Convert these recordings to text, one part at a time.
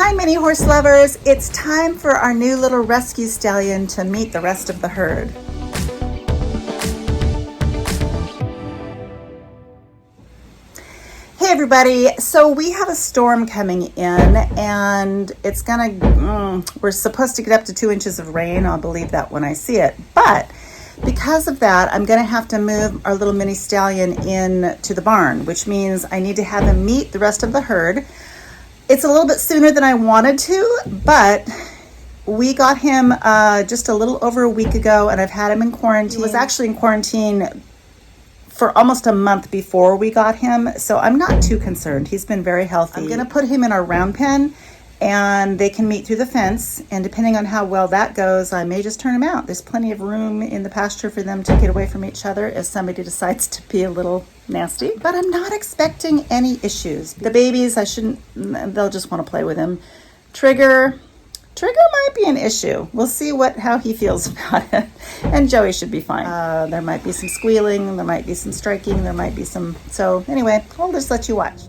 Hi, mini horse lovers. It's time for our new little rescue stallion to meet the rest of the herd. Hey everybody, so we have a storm coming in and it's we're supposed to get up to 2 inches of rain. I'll believe that when I see it. But because of that, I'm gonna have to move our little mini stallion in to the barn, which means I need to have him meet the rest of the herd. It's a little bit sooner than I wanted to, but we got him just a little over a week ago and I've had him in quarantine. He was actually in quarantine for almost a month before we got him, so I'm not too concerned. He's been very healthy. I'm gonna put him in our round pen and they can meet through the fence, and depending on how well that goes, I may just turn him out. There's plenty of room in the pasture for them to get away from each other if somebody decides to be a little nasty, but I'm not expecting any issues. The babies, they'll just want to play with him. Trigger might be an issue. We'll see how he feels about it. And Joey should be fine. There might be some squealing, there might be some striking, there might be some, so anyway, I'll just let you watch.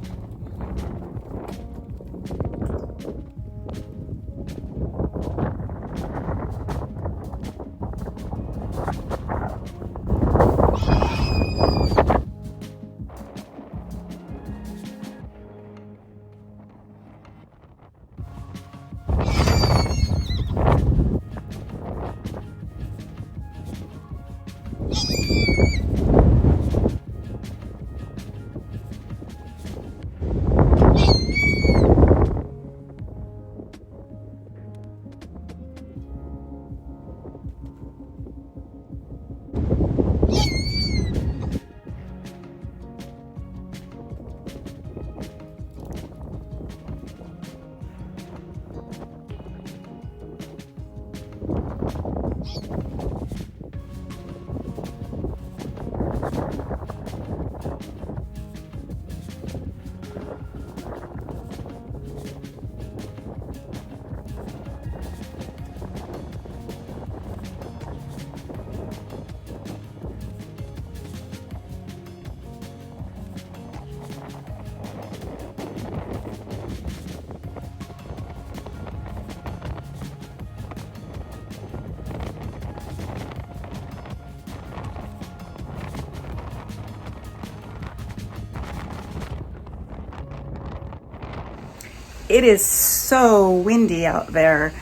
It is so windy out there.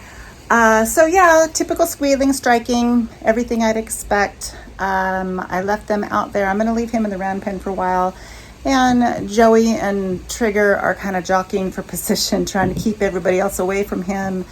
So yeah, typical squealing, striking, everything I'd expect. I left them out there. I'm gonna leave him in the round pen for a while. And Joey and Trigger are kind of jockeying for position, trying to keep everybody else away from him.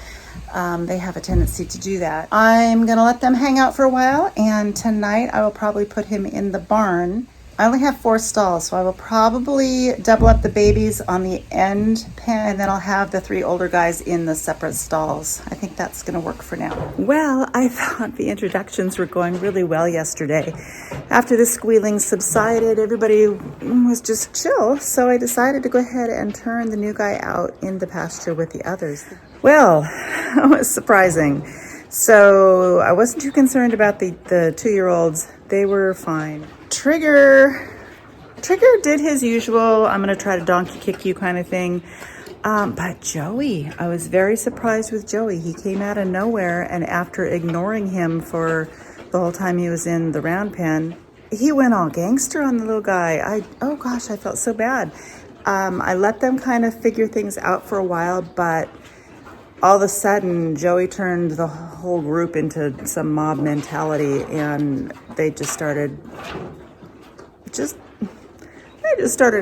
They have a tendency to do that. I'm gonna let them hang out for a while, and tonight I will probably put him in the barn. I only have 4 stalls, so I will probably double up the babies on the end pen, and then I'll have the 3 older guys in the separate stalls. I think that's gonna work for now. Well, I thought the introductions were going really well yesterday. After the squealing subsided, everybody was just chill, so I decided to go ahead and turn the new guy out in the pasture with the others. Well, it was surprising. So I wasn't too concerned about the 2-year-olds. They were fine. Trigger did his usual, I'm gonna try to donkey kick you kind of thing. But Joey, I was very surprised with Joey. He came out of nowhere, and after ignoring him for the whole time he was in the round pen, he went all gangster on the little guy. Oh gosh, I felt so bad. I let them kind of figure things out for a while, but all of a sudden, Joey turned the whole group into some mob mentality, and they just started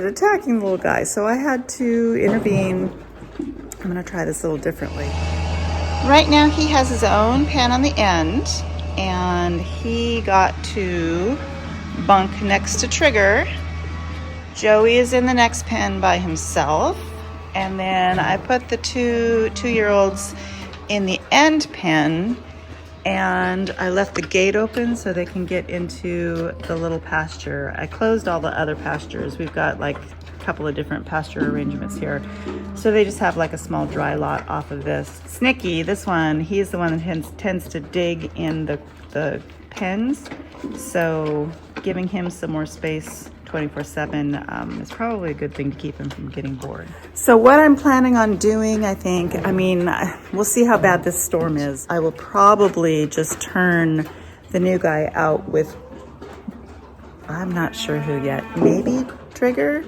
attacking the little guy. So I had to intervene. I'm gonna try this a little differently. Right now he has his own pen on the end, and he got to bunk next to Trigger. Joey is in the next pen by himself. And then I put the 2-year-olds in the end pen, and I left the gate open so they can get into the little pasture. I closed all the other pastures. We've got like a couple of different pasture arrangements here. So they just have like a small dry lot off of this. Snicky, this one, he's the one that tends to dig in the pens. So giving him some more space 24/7 is probably a good thing to keep him from getting bored. So what I'm planning on doing, I mean, we'll see how bad this storm is. I will probably just turn the new guy out with, I'm not sure who yet, maybe Trigger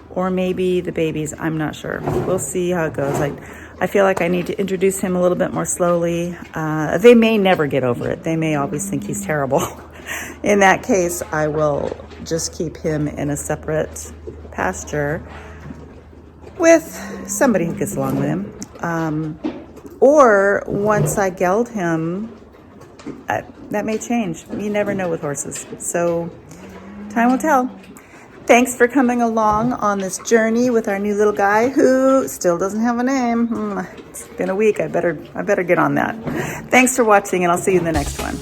or maybe the babies. I'm not sure. We'll see how it goes. I feel like I need to introduce him a little bit more slowly. They may never get over it. They may always think he's terrible. In that case, I will just keep him in a separate pasture with somebody who gets along with him. Or once I geld him, that may change. You never know with horses. So time will tell. Thanks for coming along on this journey with our new little guy who still doesn't have a name. It's been a week. I better get on that. Thanks for watching, and I'll see you in the next one.